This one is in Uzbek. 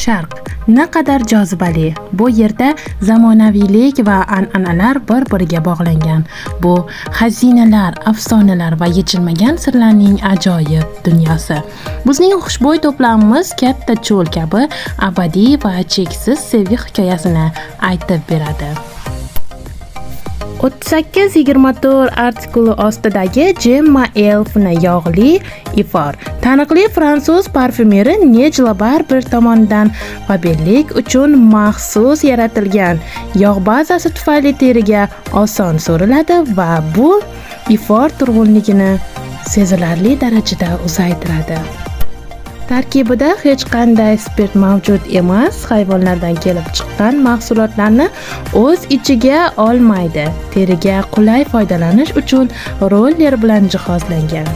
Sharq naqadar jozibali. Bu yerda zamonaviylik va an'analar bir-biriga bog'langan. Bu xazinalar, afsonalar va yechilmagan sirlarning ajoyib dunyosi. Bizning xushbo'y to'plamimiz katta cho'l kabi abadiy va cheksiz sevgi hikoyasini aytib beradi. 38-24 artikuli ostidagi Gemma Elfni yog'li ifor taniqli fransuz parfyumeri Nigel Barber tomonidan mobillik uchun maxsus yaratilgan yog' bazasi tufayli teriga oson so'riladi va bu ifor turg'unligini sezilarli darajada uzaytiradi. Tarkibida hech qanday spirt mavjud emas, hayvonlardan kelib chiqqan mahsulotlarni o'z ichiga olmaydi. Teriga qulay foydalanish uchun roller bilan jihozlangan.